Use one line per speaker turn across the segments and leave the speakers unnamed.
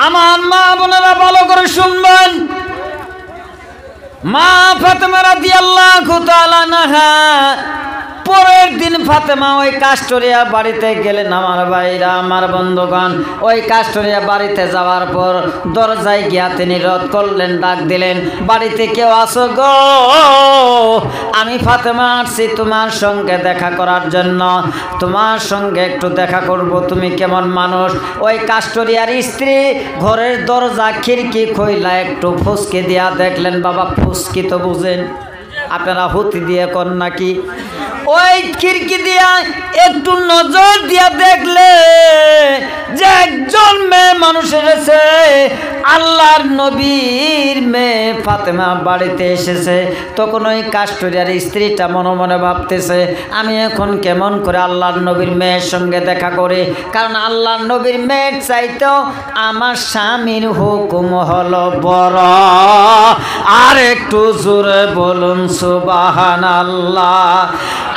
আমার মা বোনেরা ভালো করে শুনবেন, মা ফাতেমা রাদিয়াল্লাহু তাআলা আনহা পরের দিন ফাতেমা ওই কাস্টরিয়া বাড়িতে গেলেন। আমার ভাইরা, আমার বন্ধুগণ, ওই কাস্টরিয়া বাড়িতে যাওয়ার পর দরজায় গিয়া তিনি রোধ করলেন, ডাক দিলেন, বাড়িতে কেউ আসো গো, আমি ফাতেমা আসছি তোমার সঙ্গে দেখা করার জন্য, তোমার সঙ্গে একটু দেখা করব, তুমি কেমন মানুষ? ওই কাস্টরিয়ার স্ত্রী ঘরের দরজা খিড়কি খুইলা একটু ফুসকি দিয়া দেখলেন। বাবা, ফুসকি তো বুঝেন আপনারা, হুতি দিয়ে কর নাকি? ওই খিড়কি দিয়া একটু নজর দিয়া দেখলে যে একজন মেয়ে মানুষ এসেছে, আল্লাহর নবীর মেয়ে ফাতেমা বাড়িতে এসেছে। তখন ওই কাস্টরিয়ার স্ত্রীটা মনে মনে ভাবতেছে, আমি এখন কেমন করে আল্লাহর নবীর মেয়ের সঙ্গে দেখা করি, কারণ আল্লাহর নবীর মেয়ের চাইতেও আমার স্বামীর হুকুম হলো বড়। আর একটু জোরে বলুন সুবহানাল্লাহ।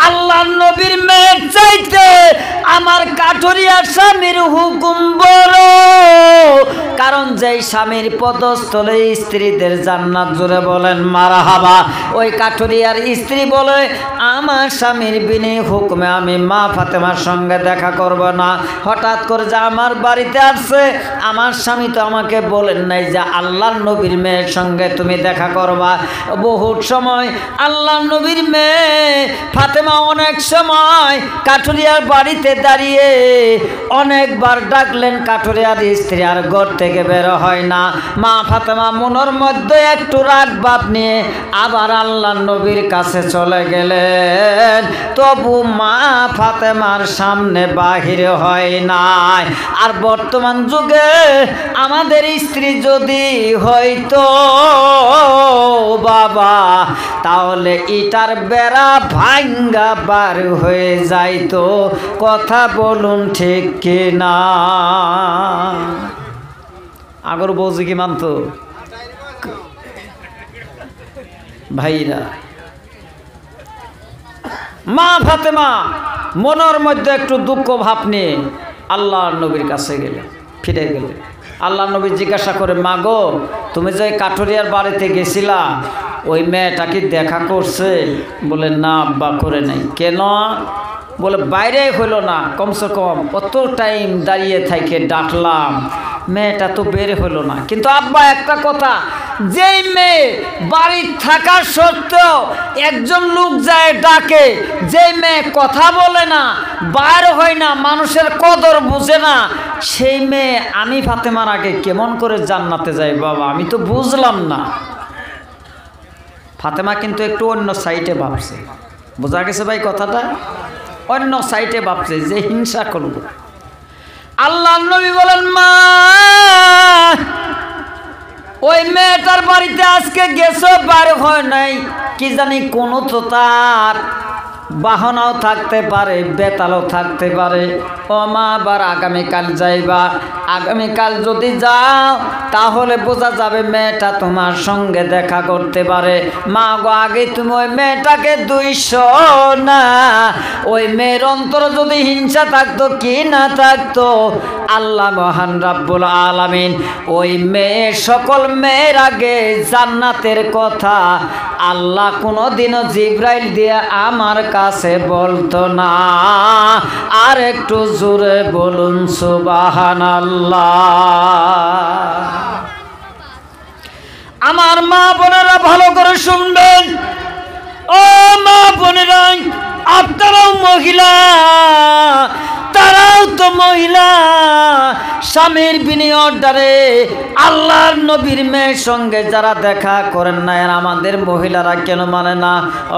আল্লাহর নবীর মেয়ের চাইতে আমার কাঠুরিয়ার স্বামীর হুকুম বড়, কারণ যেই স্বামীর পদস্থলে স্ত্রীদের জান্নাত, জোরে বলেন মারহাবা। ওই কাঠুরিয়ার স্ত্রী বলে, আমার স্বামীর বিনি হুকুমে আমি মা ফাতেমার সঙ্গে দেখা করব না। হঠাৎ করে যে আমার বাড়িতে আসছে, আমার স্বামী তো আমাকে বলেন নাই যে আল্লাহর নবীর মেয়ের সঙ্গে তুমি দেখা করবা। বহুত সময় আল্লাহর নবীর মেয়ে ফাতেমা অনেক সময় কাঠুরিয়ার বাড়িতে দাঁড়িয়ে অনেকবার ডাকলেন, কাঠুরিয়ার স্ত্রী আর ঘর থেকে বের হয় না। মা ফাতেমা মনের মধ্যে একটু রাগ ভাব নিয়ে আবার আল্লাহর নবীর কাছে চলে গেলেন, তবু মা ফাতেমার সামনে বাহির হয় নাই। আর বর্তমান যুগে আমাদের স্ত্রী যদি হয়তো বাবা, তাহলে ইটার বেড়া ভাঙ্গা বার হয়ে যাইতো। কথা বলুন ঠিক কিনা? আগর বউজি কি মানতো ভাইরা? মা ফাতেমা মনের মধ্যে একটু দুঃখ ভাব নিয়ে আল্লাহর নবীর কাছে গেলে, ফিরে গেলে। আল্লাহর নবী জিজ্ঞাসা করে, মা গো, তুমি যে কাঠুরিয়ার বাড়িতে গেছিলা, ওই মেয়েটা কি দেখা করছে? বলে, না আব্বা, করে নাই। কেন? বলে, বাইরে হইল না, কমসে কম কত টাইম দাঁড়িয়ে থেকে ডাকলাম, মেয়েটা তো বের হইল না। কিন্তু আব্বা একটা কথা, যেই মেয়ে বাড়ি থাকা সত্ত্বেও একজন লোক যায় ডাকে, যেই মেয়ে কথা বলে না, বাইর হয় না, মানুষের কদর বুঝে না, সেই মেয়ে আমি ফাতেমার আগে কেমন করে জান্নাতে যায়? বাবা, আমি তো বুঝলাম না। ফাতেমা কিন্তু একটু অন্য সাইডে ভাবছে। বোঝা গেছে ভাই কথাটা? অন্য সাইডে ভাবছে যে হিংসা করব। আল্লাহ নবী বলেন, মা, ওই মেয়েটার বাড়িতে আজকে গেছো, বার হয় নাই, কি জানি কোনো তো তার বাহনাও থাকতে পারে, বেতালও থাকতে পারে। ও মা, আবার আগামীকাল যাইবা, আগামীকাল যদি যাও তাহলে বোঝা যাবে মেয়েটা তোমার সঙ্গে দেখা করতে পারে। মা গো, আগে তুমি ওই মেয়েটাকে 200 না, ওই মেয়ের অন্তরে যদি হিংসা থাকতো কি না থাকতো, আল্লাহ মহান রাব্বুল আলামিন ওই মেয়ে সকল মেয়ের আগে জান্নাতের কথা আল্লাহ কোনোদিনও জিব্রাইল দিয়ে আমার কাছে বলতো না। আর একটু জোরে বলুন সুবহানাল্লাহ। আমার মা বোনেরা ভালো করে শুনবেন, ও মা বোনেরা, আপনারাও মহিলা, তারাও তো মহিলা। স্বামীর বিনিয়োগ দ্বারে আল্লাহর নবীর মেয়ের সঙ্গে যারা দেখা করেন না, আমাদের মহিলারা কেন মানে না?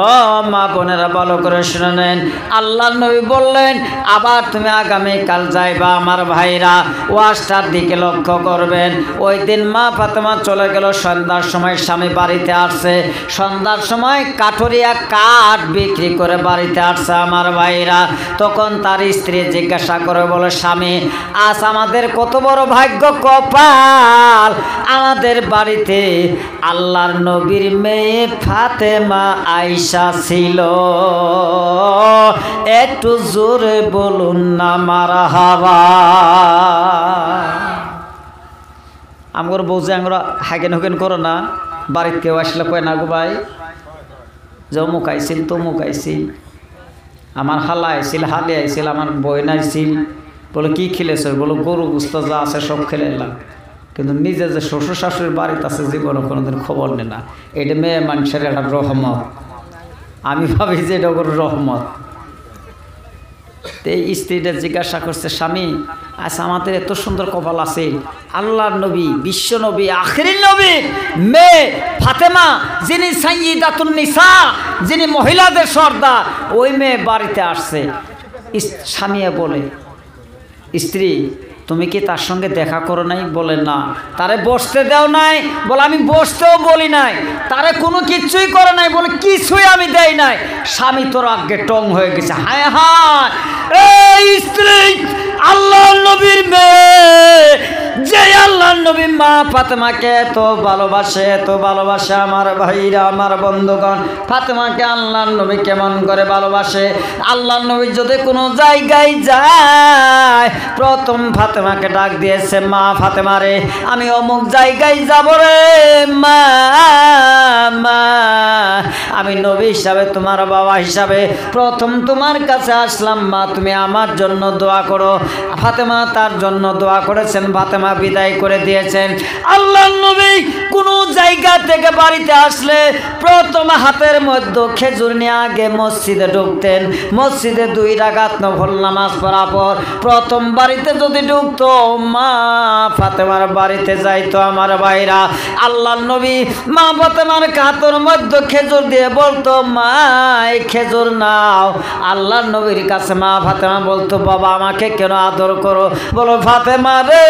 ও মা বোনেরা ভালো করে শুনে নেন। আল্লাহর নবী বললেন, আবার তুমি আগামীকাল যাইবা। আমার ভাইরা, ওয়াজটার দিকে লক্ষ্য করবেন। ওই দিন মা ফাতেমা চলে গেল, সন্ধ্যার সময় স্বামী বাড়িতে আসছে। সন্ধ্যার সময় কাঠুরিয়া কাঠ বিক্রি করে বাড়িতে আসছে। আমার ভাইরা, তখন তার স্ত্রী জিজ্ঞাসা করে, বলে, স্বামী, আজ আমাদের কত বড় ভাগ্য, কপাল, আমাদের বাড়িতে আল্লাহর নবীর মেয়ে ফাতেমা আয়েশা ছিল। একটু জোরে বলুন না মারহাবা। আমার বউ যে আমরা হাগেন হুগেন করো না, বাড়িতে কেউ আসলে কয় না গো ভাই যে অমুক আইছিল তমুক আইছিল, আমার হালা আইছিল হালি আইছিল, আমার বইন আইছিল, বলে কি খেলেছ, বলো গরু গুস্ত যা আছে সব খেলে এলাম। কিন্তু নিজে যে শ্বশুর শাশুড়ির বাড়িতে আছে জীবনে কোনোদিন খবর নেই না। এটা মেয়ে মানুষের একটা রহমত, আমি ভাবি যে এটা ওর রহমত। এই স্ত্রীটা জিজ্ঞাসা করছে, স্বামী আচ্ছা আমাদের এত সুন্দর কপাল আছে, আল্লাহর নবী বিশ্ব নবী আখিরি নবী মেয়ে ফাতেমা, যিনি সাইয়্যিদাতুন নিসা, যিনি মহিলাদের সর্দার, ওই মেয়ে বাড়িতে আসছে। স্বামী বলে, স্ত্রী তুমি কি তার সঙ্গে দেখা করো নাই? বলে না। তারে বসতে দাও নাই? বলে আমি বসতেও বলি নাই। তারে কোনো কিছুই করে নাই? বলে কিছুই আমি দেই নাই। স্বামী তোর আগে টং হয়ে গেছে। হায় হায়, এই স্ত্রী আল্লাহর নবীর মেয়ে, যে আল্লাহর নবী মা ফাতেমাকে এত ভালোবাসে, এত ভালোবাসে। আমার ভাইরা, আমার বন্ধুগণ, ফাতেমাকে আল্লাহর নবী কেমন করে ভালোবাসে। আল্লাহর নবী যদি কোনো জায়গায় যায়, প্রথম ফাতেমাকে ডাক দিয়েছে, মা ফাতেমা রে, আমি অমুক জায়গায় যাব রে মা। মা, আমি নবী হিসাবে, তোমার বাবা হিসাবে প্রথম তোমার কাছে আসলাম। মা তুমি আমার জন্য দোয়া করো। ফাতেমা তার জন্য দোয়া করেছেন, ফাতেমা বিদায় করে দিয়েছেন। আল্লাহর নবী কোন জায়গা থেকে বাড়িতে আসলে প্রথম হাতের মধ্যে খেজুর নিয়ে আগে মসজিদে ঢুকতেন। মসজিদে 2 রাকাত নফল নামাজ পড়ার পর প্রথম বাড়িতে যদি ঢুকতো, মা ফাতেমার বাড়িতে যাইতো। আমার ভাইরা, আল্লাহর নবী মা ফাতেমার হাতের মধ্যে খেজুর দিয়ে বলতো, মা এই খেজুর নাও। আল্লাহর নবীর কাছে মা ফাতেমা বলতো, বাবা আমাকে কেন আদর করো? বলো ফাতেমা রে,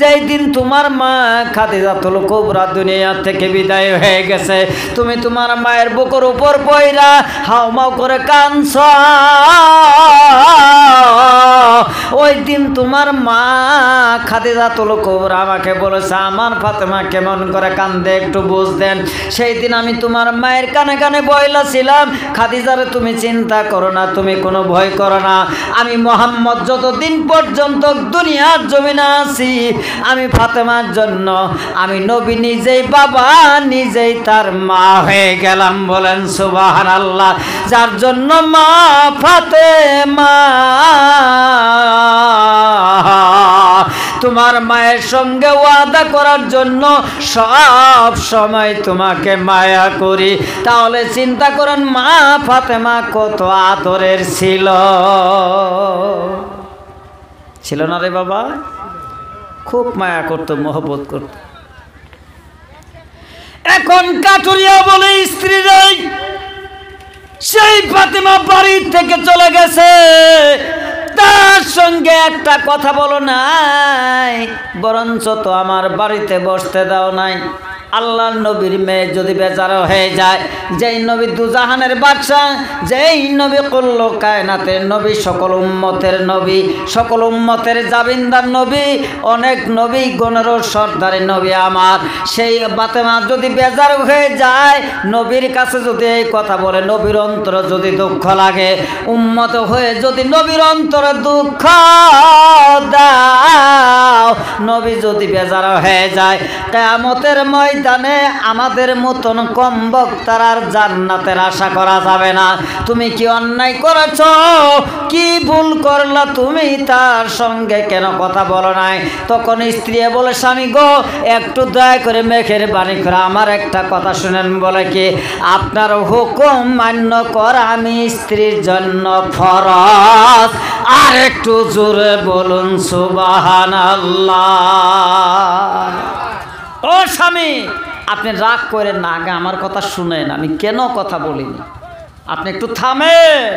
যেই দিন তোমার মা খাদিজাতুল কুবরা দুনিয়া থেকে বিদায় হয়ে গেছে, তুমি তোমার মায়ের বুকের উপর পয়রা হাউমাউ করে কাঁদছ। ওই দিন তোমার মা খাদিজাতুল কুবরা আমাকে বলেছে, আমার ফাতেমা কেমন করে কান্দে একটু বুঝতেন। সেই দিন আমি তোমার মায়ের কানে কানে বইলাছিলাম, খাদিজারে তুমি চিন্তা করো না, তুমি কোনো ভয় করো না। আমি মোহাম্মদ যতদিন পর্যন্ত দুনিয়ার জমিনে আছি, আমি ফাতেমার জন্য আমি নবী নিজেই বাবা, নিজেই তার মা হয়ে গেলাম। বলেন সুবহানাল্লাহ। যার জন্য মা ফাতেমা তোমার মায়ের সঙ্গে ওয়াদা করার জন্য সব সময় তোমাকে মায়া করি। তাহলে চিন্তা করেন মা ফাতেমা কত আদরের ছিল, ছিল না রে বাবা? খুব মায়া করতো, মহব্বত করতো। এখন কাটুরিয়া বলে স্ত্রী নেই, সেই ফাতেমা বাড়ি থেকে চলে গেছে, তার সঙ্গে একটা কথা বলো নাই, বরঞ্চ তো আমার বাড়িতে বসতে দাও নাই। আল্লাহর নবীর মেয়ে যদি বেচারা হয়ে যায়, যেই নবী দুজাহানের বাদশা, যেই নবী কুল্লু কায়নাতের নবী, সকল উম্মতের নবী, সকল উম্মতের জাবিন্দার নবী, অনেক নবী গণেরও সর্দারের নবী আমার, সেই ফাতেমা যদি বেজার হয়ে যায়, নবীর কাছে যদি এই কথা বলে, নবীর অন্তরে যদি দুঃখ লাগে, উম্মত হয়ে যদি নবীর অন্তরে দুঃখ দাও, নবী যদি বেজার হয়ে যায়, কিয়ামতের ময়দানে আমাদের মতন কম বক্তার আর জান্নাতের আশা করা যাবে না। তুমি কি অন্যায় করেছ, কি ভুল করলা, তুমি তার সঙ্গে কেন কথা বলো নাই? তখন স্ত্রী বলে, স্বামী গো, একটু দয়া করে মেঘের বাণী করে আমার একটা কথা শুনেন। বলে কি, আপনার হুকুম মান্য করা আমি স্ত্রীর জন্য ফরজ। আর একটু জোরে বলুন সুবহানাল্লাহ। ও স্বামী, আপনি রাগ করেন না, আগে আমার কথা শুনেন, আমি কেন কথা বলিনি। আপনি একটু থামেন,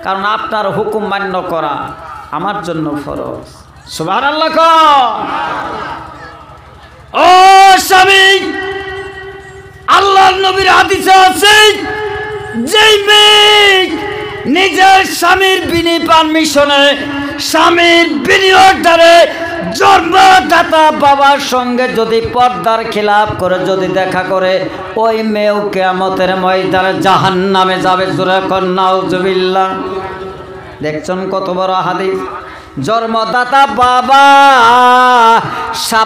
কারণ আপনার হুকুম মান্য করা আমার জন্য ফরজ। সুবহানাল্লাহ। ও স্বামী, আল্লাহর নবীর হাদিসে আছে, যেই মেয়ে নিজের স্বামীর বিনি পারমিশনে, স্বামীর বিনি অর্ডারে জন্মদাতা বাবার সঙ্গে যদি পর্দার খিলাফ করে যদি দেখা করে, ওই মেয়েও কিয়ামতের ময়দানে জাহান্নামে যাবে। জোরে কর নাউজুবিল্লাহ। দেখছেন কত বড় হাদিস। জন্মদাতা বাবা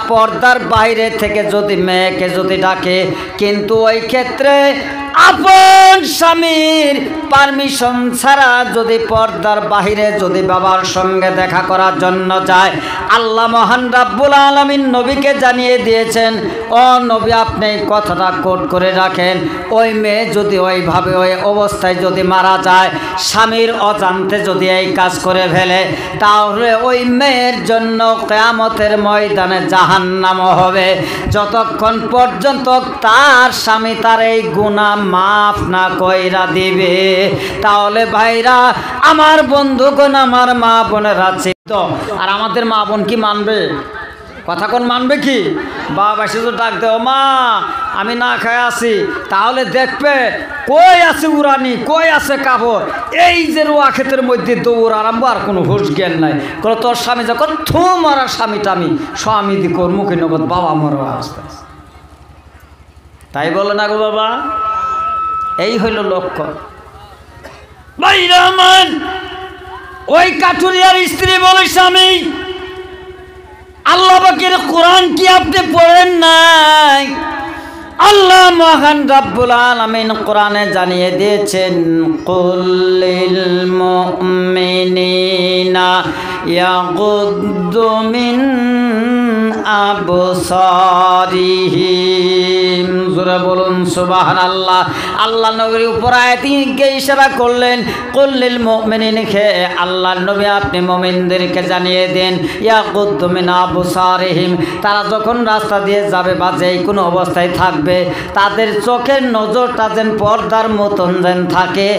পর্দার বাইরে থেকে যদি মেয়েকে যদি ডাকে, কিন্তু ওই ক্ষেত্রে আপন স্বামীর পারমিশন ছাড়া যদি পর্দার বাহিরে যদি বাবার সঙ্গে দেখা করার জন্য যায়, আল্লাহ মহান রাব্বুল আলামিন নবীকে জানিয়ে দিয়েছেন, ও নবী আপনি এই কথাটা কোট করে রাখেন, ওই মেয়ে যদি ওইভাবে ওই অবস্থায় যদি মারা যায়, স্বামীর অজান্তে যদি এই কাজ করে ফেলে, তাহলে ওই মেয়ের জন্য কিয়ামতের ময়দানে জাহান্নাম হবে, যতক্ষণ পর্যন্ত তার স্বামী তার এই গুনাহ মাফ না কইরা দিবে। তাহলে ভাইরা আমার বন্ধুগণ, আমার মা বোনেরা ছিল, আর আমাদের মা বোন কি মানবে? কথা কোন মানবে কি? বাবা শুধু ডাক দেও, মা আমি না খায় আছি, তাহলে দেখবে কই আছে উড়ানি, কই আছে কাপড়, এই যে রোয়া ক্ষেতের মধ্যে দৌড় আরম্ভ, আর কোনো হুশ জ্ঞান নাই। কোনো তোর স্বামী যখন থু মারা স্বামীটা আমি স্বামী দি কর মুখে নগদ বাবা মরা অবস্থা, তাই বলো না গো বাবা? এই হইল লক্ষ্য। ভাইরামান ওই কাঠুরিয়ার স্ত্রী বলে, স্বামী আল্লাহ পাকের কোরআন কি আপনি পড়েন নাই? আল্লাহ মহান রাব্বুল আলামিন কোরআনে জানিয়ে দিয়েছেন, কুল্লিল মুমিনিনা ইয়াগুদ্দু মিন আবসারিহিম। জোরে বলুন সুবহানাল্লাহ। আল্লাহ নবীর উপর আয়াতকে ইশারা করলেন, কুল্লিল মুমিনিন, কে আল্লাহ নবী আপনি মুমিনদেরকে জানিয়ে দেন, ইয়াগুদ্দু মিন আবসারিহিম, তারা যখন রাস্তা দিয়ে যাবে বা যেই কোনো অবস্থায় থাকবে, তাদের চোখের নজরটা যেন পর্দার মতন যেন থাকে,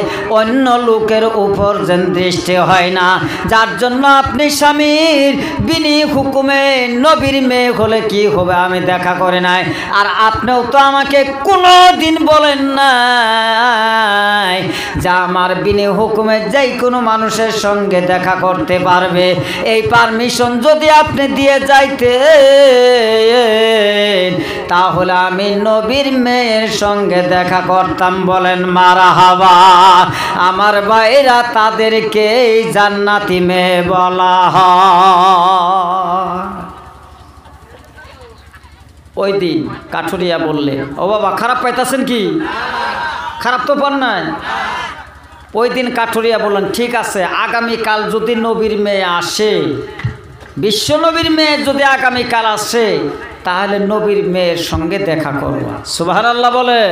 অন্য লোকের উপর যেন দৃষ্টি হয় না। যার জন্য আপনি স্বামীর বিনি হুকুমে নবীর মেয়ে হলে কি হবে আমি দেখা করে নাই, আর আপনিও তো আমাকে কোনো দিন বলেন নাই যে আমার বিনি হুকুমে যেই কোনো মানুষের সঙ্গে দেখা করতে পারবে। এই পারমিশন যদি আপনি দিয়ে যাইতেন, তাহলে আমি নবীর মেয়ের সঙ্গে দেখা করতাম। বলেন মারহাবা। আমার ভাইরা, তাদেরকে জান্নাতি মেয়ে বলা হয়। ওই দিন কাঠুরিয়া বললে, ও বাবা খারাপ পাইতেছেন কি? খারাপ তো পান নাই। ওই দিন কাঠুরিয়া বললেন, ঠিক আছে, আগামীকাল যদি নবীর মেয়ে আসে, বিশ্ব নবীর মেয়ে যদি আগামীকাল আসে, তাহলে নবীর মেয়ের সঙ্গে দেখা করব। সুবহানাল্লাহ বলে।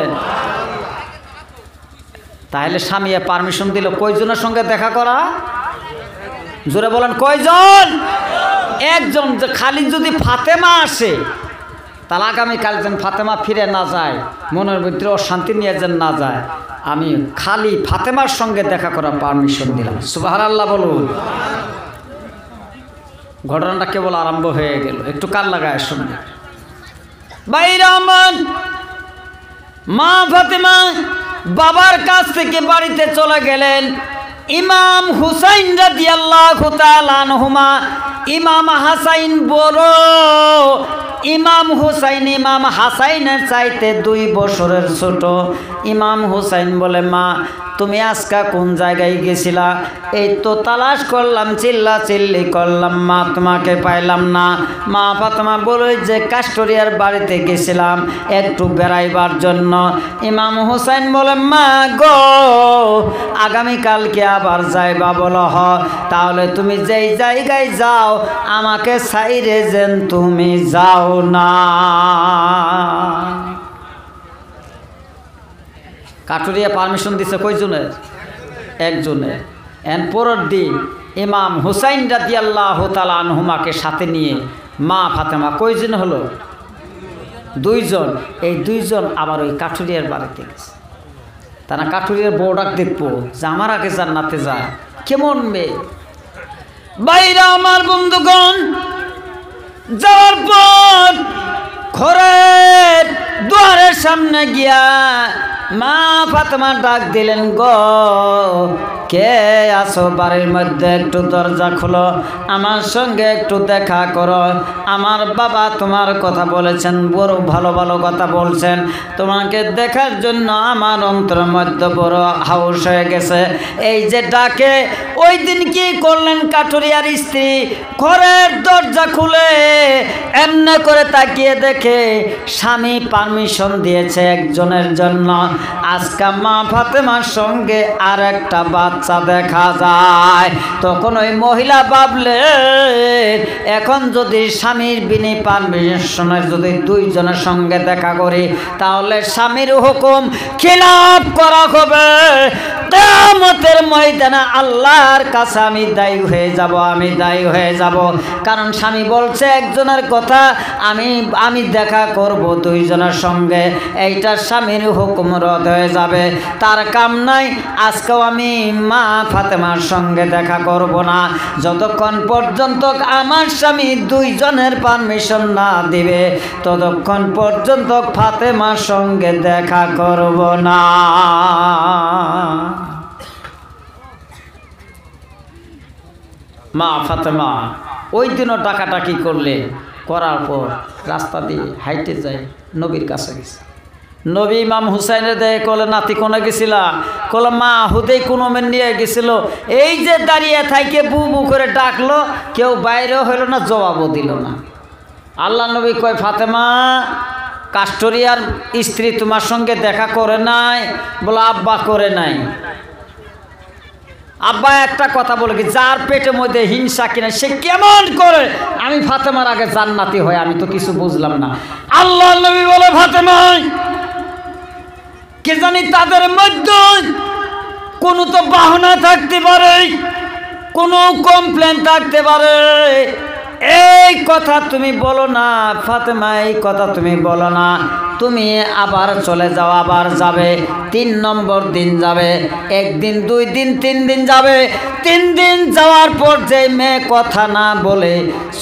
তাহলে স্বামীয়ে পারমিশন দিল কয়জনের সঙ্গে দেখা করা? জোরে বলেন কয়জন? একজন। খালি যদি ফাতেমা আসে, তাহলে আগামীকাল যেন ফাতেমা ফিরে না যায়, মনের ভিতরে অশান্তি নিয়ে যেন না যায়, আমি খালি ফাতেমার সঙ্গে দেখা করার পারমিশন দিলাম। সুবহানাল্লাহ বলুন। ঘটনাটা কেবল আরম্ভ হয়ে গেল, একটু কান লাগায় শুনুন। ভাইরা আমার, মা ফাতেমা বাবার কাছ থেকে বাড়িতে চলে গেলেন। ইমাম হুসাইন রাদিয়াল্লাহু তাআলা আনহুমা, ইমাম হাসাইন বড়, ইমাম হুসাইন ইমাম হাসাইনের চাইতে 2 বছরের ছোট। ইমাম হুসাইন বলে, মা তুমি আজকা কোন জায়গায় গেছিলা? এই তো তালাশ করলাম, চিল্লা চিল্লি করলাম, মা তোমাকে পাইলাম না। মা ফাতেমা বলে যে কাস্টরিয়ার বাড়িতে গেছিলাম একটু বেড়াইবার জন্য। ইমাম হুসাইন বলে, মা গো আগামীকালকে আবার যাইবা বলো, তাহলে তুমি যেই জায়গায় যাও আমাকে সাইরে যেন তুমি যাও না। কাঠুরিয়া পারমিশন দিছে কয়জনের? একজনের। এন পরের দিন ইমাম হুসাইন রাদিয়াল্লাহু তাআলা আনহুমাকে সাথে নিয়ে মা ফাতেমা কয়জন হলো? 2 জন। এই 2 জন আবার ওই কাঠুরিয়ার বাড়িতে গেছে। তারা কাঠুরিয়ার বউ ডাক দেখবো যে আমার আগে জান্নাতে যায়, কেমন মেয়ে। বাইরা আমার বন্ধুগণ, যাওয়ার পর ঘরের দুয়ারের সামনে গিয়া মা ফাতেমা ডাক দিলেন, গো কে আছো বাড়ির মধ্যে, একটু দরজা খুলো, আমার সঙ্গে একটু দেখা করো। আমার বাবা তোমার কথা বলেছেন, বড় ভালো ভালো কথা বলছেন, তোমাকে দেখার জন্য আমার অন্তরের মধ্যে বড় হাউস হয়ে গেছে। এই যে ডাকে, ওই দিন কি করলেন কাঠুরিয়ার স্ত্রী, ঘরের দরজা খুলে এমনি করে তাকিয়ে দেখে স্বামী পারমিশন দিয়েছে একজনের জন্য। আজকে মা ফাতেমার সঙ্গে আর একটা বাচ্চা দেখা যায়। তখন ওই মহিলা ভাবলে, এখন যদি স্বামীর বিনি পারমিশনের যদি দুইজনের সঙ্গে দেখা করি, তাহলে স্বামীর হুকুম খিলাফ করা হবে। কিয়ামতের ময়দানে আল্লাহর কাছে আমি দায়ী হয়ে যাব, আমি দায়ী হয়ে যাব। কারণ স্বামী বলছে একজনের কথা, আমি দেখা করব দুইজনের সঙ্গে, এইটা স্বামীর হুকুম রদ হয়ে যাবে। তার কাম নাই, আজকেও আমি মা ফাতেমার সঙ্গে দেখা করব না যতক্ষণ পর্যন্ত আমার স্বামী দুইজনের পারমিশন না দিবে, ততক্ষণ পর্যন্ত ফাতেমার সঙ্গে দেখা করব না। মা ফাতেমা ওই দিনও ডাকাডাকি করলে, করার পর রাস্তা দিয়ে হাইটে যায় নবীর কাছে গেছে। নবী ইমাম হুসাইনের দেয়, কলে নাতি কোনে গেছিলা, কলে মা হুদেই কোনো মেন নিয়ে গেছিল। এই যে দাঁড়িয়ে থাইকে বু বু করে ডাকলো, কেউ বাইরেও হইল না, জবাবও দিল না। আল্লাহ নবী কয়, ফাতেমা কাস্টরিয়ার স্ত্রী তোমার সঙ্গে দেখা করে নাই? বলে আব্বা করে নাই। আব্বা একটা কথা বলে কি, যার পেটের মধ্যে হিংসা কিনা সে কেমন করে আমি ফাতেমার আগে জান্নাতি হয়, আমি তো কিছু বুঝলাম না। আল্লাহ নবী বলে, ফাতেমা কে জানি তাদের মধ্যে কোনো তো বাহানা থাকতে পারে, কোনো কমপ্লেন থাকতে পারে। এই কথা তুমি বলো না ফাতেমা, এই কথা তুমি বলো না। তুমি আবার চলে যাও, আবার যাবে, 3 নম্বর দিন যাবে, 1 দিন 2 দিন 3 দিন যাবে। 3 দিন যাওয়ার পর যে মেয়ে কথা না বলে,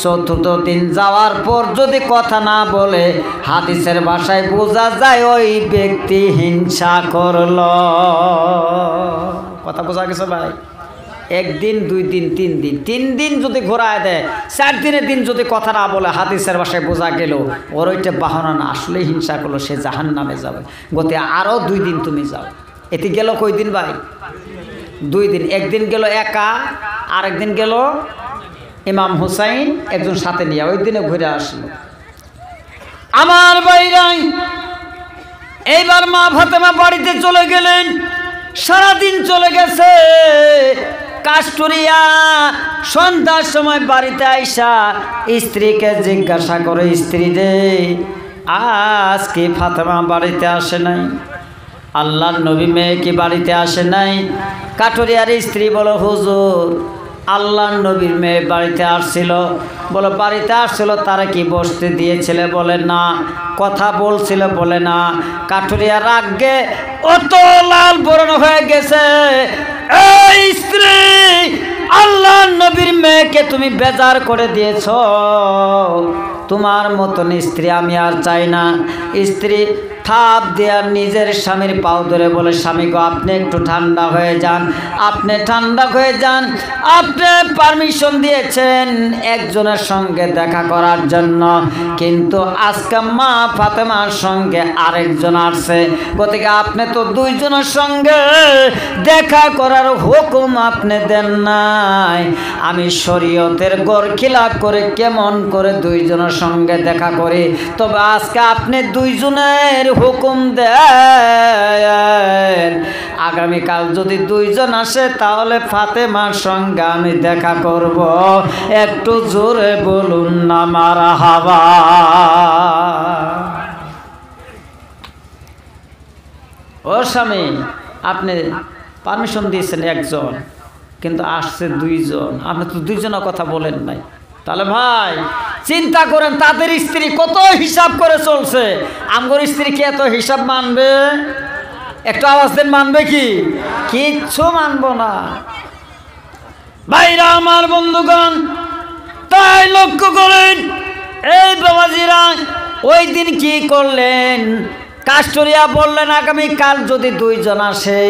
4th দিন যাওয়ার পর যদি কথা না বলে, হাদিসের ভাষায় বোঝা যায় ওই ব্যক্তি হিংসা করল। কথা বোঝা গেছে ভাই? 1 দিন 2 দিন 3 দিন, 3 দিন যদি ঘোরায় দেয়, 4 দিনের দিন যদি কথা না বলে, হাদিসের ভাষায় বোঝা গেল ওর ওইটা বাহানা না, আসলে হিংসা করলো, সে জাহান্নামে যাবে। গতি আরও 2 দিন তুমি যাও। এতে গেল কই দিন ভাই? 2 দিন। 1 দিন গেল একা, আর 1 দিন গেল ইমাম হুসাইন একজন সাথে নিয়ে, ওই দিনে ঘুরে আসলো। আমার ভাইরাই, এইবার মা ফাতেমা বাড়িতে চলে গেলেন। সারাদিন চলে গেছে। কাস্টরিয়া সন্ধ্যার সময় বাড়িতে আইসা স্ত্রীকে জিজ্ঞাসা করে, স্ত্রী রে আজকে ফাতেমা বাড়িতে আসে নাই? আল্লাহর নবী মেয়ে কি বাড়িতে আসে নাই? কাঠুরিয়ার স্ত্রী বলো, হুজুর আল্লাহর নবীর মেয়ে বাড়িতে আসছিল। বলো বাড়িতে আসছিল, তারা কি বসতে দিয়েছিল? বলে না। কথা বলছিল? বলে না। কাঠুরিয়া রাগে অত লাল বরণ হয়ে গেছে। এই স্ত্রী, আল্লাহর নবীর মেয়েকে তুমি বেজার করে দিয়েছ, তোমার মতন স্ত্রী আমি আর চাই না। স্ত্রী থাপ দেয়া নিজের স্বামীর পাও ধরে বলে, স্বামী গো আপনি একটু ঠান্ডা হয়ে যান, আপনি ঠান্ডা হয়ে যান। আপনি পারমিশন দিয়েছেন একজনের সঙ্গে দেখা করার জন্য, কিন্তু আজকে মা ফাতেমার সঙ্গে আরেকজন আসছে, গতিকে আপনি তো 2 জনের সঙ্গে দেখা করার হুকুম আপনি দেন নাই। আমি শরীয়তের গড় খিলাফ করে কেমন করে 2 জনের সঙ্গে দেখা করি? তবে আজকে আপনি 2 জনের হুকুম দেন, আগামীকাল যদি 2 জন আসে তাহলে ফাতেমার সঙ্গে আমি দেখা করব। একটু জোরে বলুন না মারহাবা। ও স্বামী, আপনি পারমিশন দিয়েছেন একজন, কিন্তু আসছে 2 জন, আপনি তো 2 জনের কথা বলেন নাই। তাহলে ভাই চিন্তা করেন, তাদের স্ত্রী কত হিসাব করে চলছে, আমগর স্ত্রী কি এত হিসাব মানবে? একটু আওয়াজ দেন, মানবে কি? কিচ্ছু মানবো না। ভাইরা আমার, বন্ধুগণ, তাই লক্ষ্য করেন এই বাবাজিরা ওই দিন কি করলেন? কাস্টরিয়া বললেন আগামীকাল যদি 2 জন আসে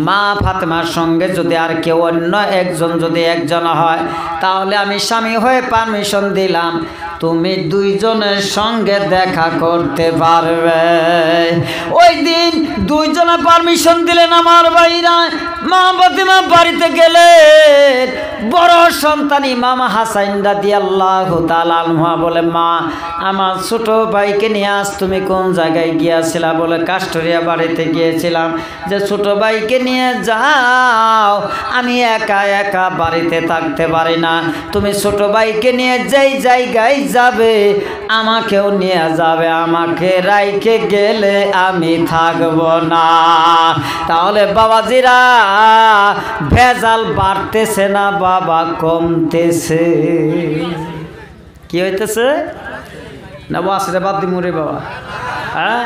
মা ফাতেমার সঙ্গে যদি আর কেউ অন্য একজন যদি একজন হয়, তাহলে আমি স্বামী হয়ে পারমিশন দিলাম তুমি দুইজনের সঙ্গে দেখা করতে পারবে। ওই দিন দুইজনে পারমিশন দিলেন আমার ভাইরা। মা ফাতেমা বাড়িতে গেলেন। বড় সন্তান ইমাম হাসান রাদিয়াল্লাহু তাআলা আনহু বলে, মা আমার ছোট ভাইকে নিয়ে আজ তুমি কোন জায়গায় গিয়েছিলা? বলে, কাস্টরিয়া বাড়িতে গিয়েছিলাম। যে ছোট ভাইকে নিয়ে যাও, আমি একা একা বাড়িতে থাকতে পারি না, তুমি ছোট ভাইকে নিয়ে যেই জায়গায় যাবে আমাকেও নিয়ে যাবে, আমাকে রাইখে গেলে আমি থাকব না। তাহলে বাবাজিরা, ভেজাল বাড়তেছে না বাবা কমতেছে? কি হইতেছে না? বাসরে বাদ দিমুরে বাবা, হ্যাঁ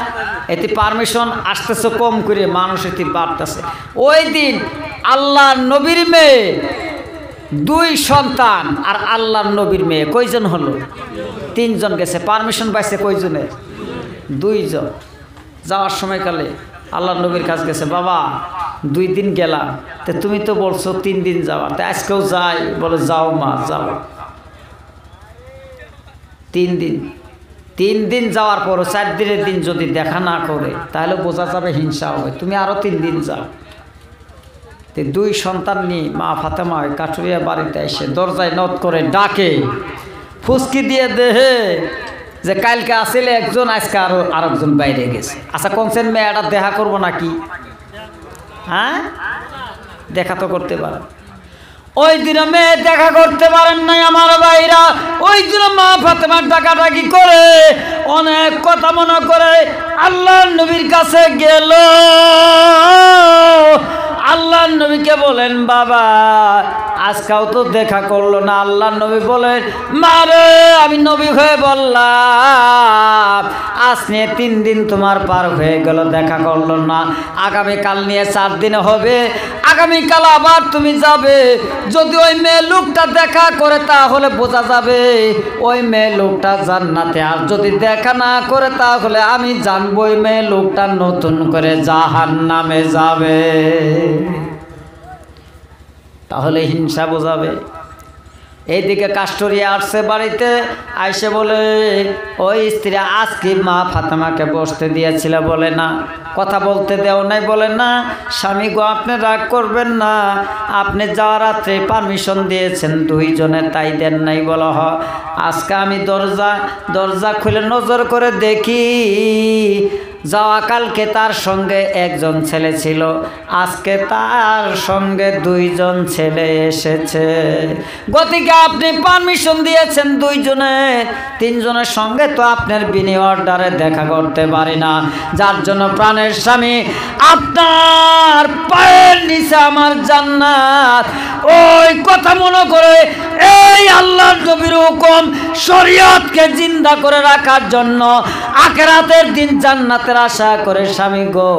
এতে পারমিশন আসতেছে কম করে, মানুষ এতে বাড়তেছে। ওই দিন আল্লাহর নবীর মেয়ে দুই সন্তান আর আল্লাহর নবীর মেয়ে কয়জন হলো? তিনজন গেছে। পারমিশন পাইছে কয়জনের? দুইজন। যাওয়ার সময়কালে আল্লাহর নবীর কাছে গেছে, বাবা 2 দিন গেলাম, তো তুমি তো বলছো 3 দিন যাওয়া, তো আজকেও যাই। বলে, যাও মা যাও। 3 দিন যাওয়ার পরও 4 দিনের দিন যদি দেখা না করে তাহলে বোঝা যাবে হিংসা হবে, তুমি আরও 3 দিন যাও। দুই সন্তান নিয়ে মা ফাতেমা ওই কাঠুরিয়া বাড়িতে এসে দরজায় নক করে ডাকে, ফুসকি দিয়ে দেহে যে কালকে আসলে একজন, আজকে আরেকজন বাইরে গেছে। আচ্ছা কোনছেন মেয়েটা দেখা করবো নাকি? হ্যাঁ দেখা তো করতে পারেন। ওই দিন মেয়ে দেখা করতে পারেন নাই আমার ভাইরা। ওই দিন মা ফাতেমার ডাকাডাকি করে অনেক কথা মনে করে আল্লাহর নবীর কাছে গেল। আল্লাহর নবীকে বলেন, বাবা আজকাও তো দেখা করলো না। আল্লাহর নবী বলেন, মারে আমি নবী হয়ে বললাম আজ নিয়ে 3 দিন তোমার পার হয়ে গেল, দেখা করলো না। আগামীকাল নিয়ে 4 দিন হবে, আগামীকাল আবার তুমি যাবে। যদি ওই মেয়ে লোকটা দেখা করে তাহলে বোঝা যাবে ওই মেয়ে লোকটা জান্নাতে, আর যদি দেখা না করে তাহলে আমি জানবো ওই মেয়ে লোকটা নতুন করে জাহান্নামে যাবে। তাহলে হিংসা বোঝাবে। এইদিকে কাস্টরিয়া আসছে বাড়িতে, আইসে বলে, ওই স্ত্রী আজকে মা ফাতেমাকে বসতে দিয়েছিল? বলে, না। কথা বলতে দেও নাই? বলে, না। স্বামী গো আপনি রাগ করবেন না, আপনি যাওয়ার রাত্রে পারমিশন দিয়েছেন দুইজনে, তাই দেন নাই? বলো, হ। আজকে আমি দরজা খুলে নজর করে দেখি, যাওয়া কালকে তার সঙ্গে একজন ছেলে ছিল, আজকে তার সঙ্গে 2 জন ছেলে এসেছে। গতিকে আপনি পারমিশন দিয়েছেন 2 জনের, 3 জনের সঙ্গে তো আপনার বিনি অর্ডারে দেখা করতে পারি না, যার জন্য প্রাণের স্বামী আপনার পায়ের নিচে আমার জান্নাত। ওই কথা মনে করে এই আল্লাহর নবীর হুকুম শরীয়তকে জিন্দা করে রাখার জন্য আখিরাতের দিন জান্নাতের আশা করে, স্বামী গো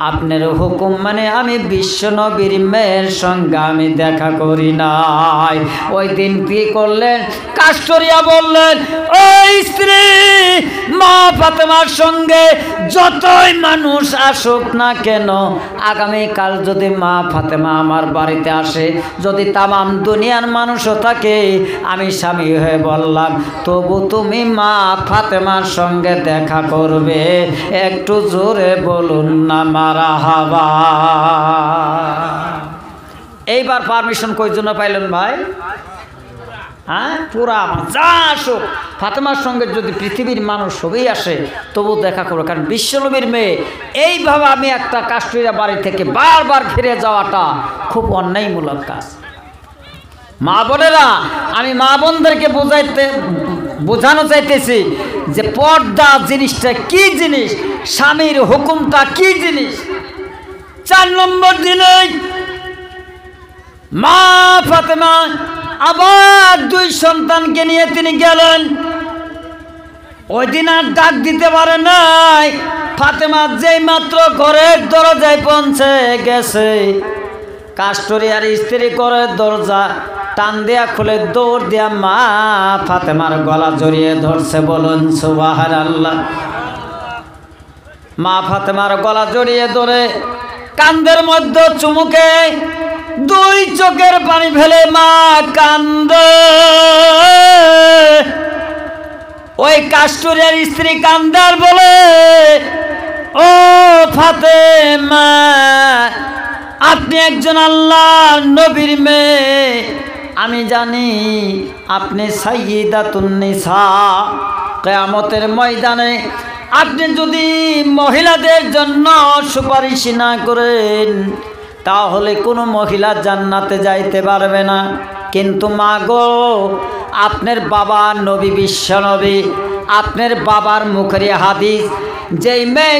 আপনার হুকুম মানে আমি বিশ্ব নবীর মেয়ের সঙ্গে আমি দেখা করি নাই। ওই দিন কি করলেন? কাস্টরিয়া বললেন, ওই স্ত্রী মা ফাতেমার সঙ্গে যতই মানুষ আসুক না কেন, আগামীকাল যদি মা ফাতেমা আমার বাড়িতে আসে, যদি তামাম দুনিয়ার মানুষও থাকে, আমি স্বামী হয়ে বললাম তবু তুমি মা ফাতেমার সঙ্গে দেখা করবে। একটু জোরে বলুন না মারহাবা। এইবার পারমিশন কয়জন পাইলেন ভাই? হ্যাঁ পুরা যা আসুক, ফাতেমার সঙ্গে যদি পৃথিবীর মানুষ সবই আসে তবু দেখা করবো, কারণ বিশ্বনবীর মেয়ে। এইভাবে আমি একটা কাস্টরিয়া বাড়ি থেকে বারবার ফিরে যাওয়াটা খুব অন্যায়মূলক কাজ। মা বোনেরা, আমি মা বোনদেরকে বোঝানো চাইতেছি যে পর্দা জিনিসটা কি জিনিস, স্বামীর হুকুমটা কি জিনিস। 4 নম্বর দিনে মা ফাতেমা আবার 2 সন্তানকে নিয়ে তিনি গেলেন। ওই দিন আর ডাক দিতে পারে নাই। ফাতেমা যেই মাত্র ঘরের দরজায় পৌঁছে গেছে, কাস্টরিয়ার স্ত্রী করে দরজা টান দিয়া খুলে দৌড় দিয়া মা ফাতেমার গলা জড়িয়ে ধরছে। বলুন সুবহানাল্লাহ। মা ফাতেমার গলা জড়িয়ে ধরে কান্দের মধ্যে চুমুকে দুই চোখের পানি ফেলে মা কান্দে। ওই কাস্টুরিয়ার স্ত্রী কান্দার বলে, ও ফাতেমা, আপনি একজন আল্লাহর নবীর মেয়ে, আমি জানি আপনি সাইয়্যিদাতুন নিসা। কিয়ামতের ময়দানে আপনি যদি মহিলাদের জন্য সুপারিশ না করেন তাহলে কোনো মহিলা জান্নাতে যাইতে পারবে না। কিন্তু মা গো, আপনার বাবা নবী, বিশ্ব নবী, আপনার বাবার মুখের হাদিস, যেই মেয়ে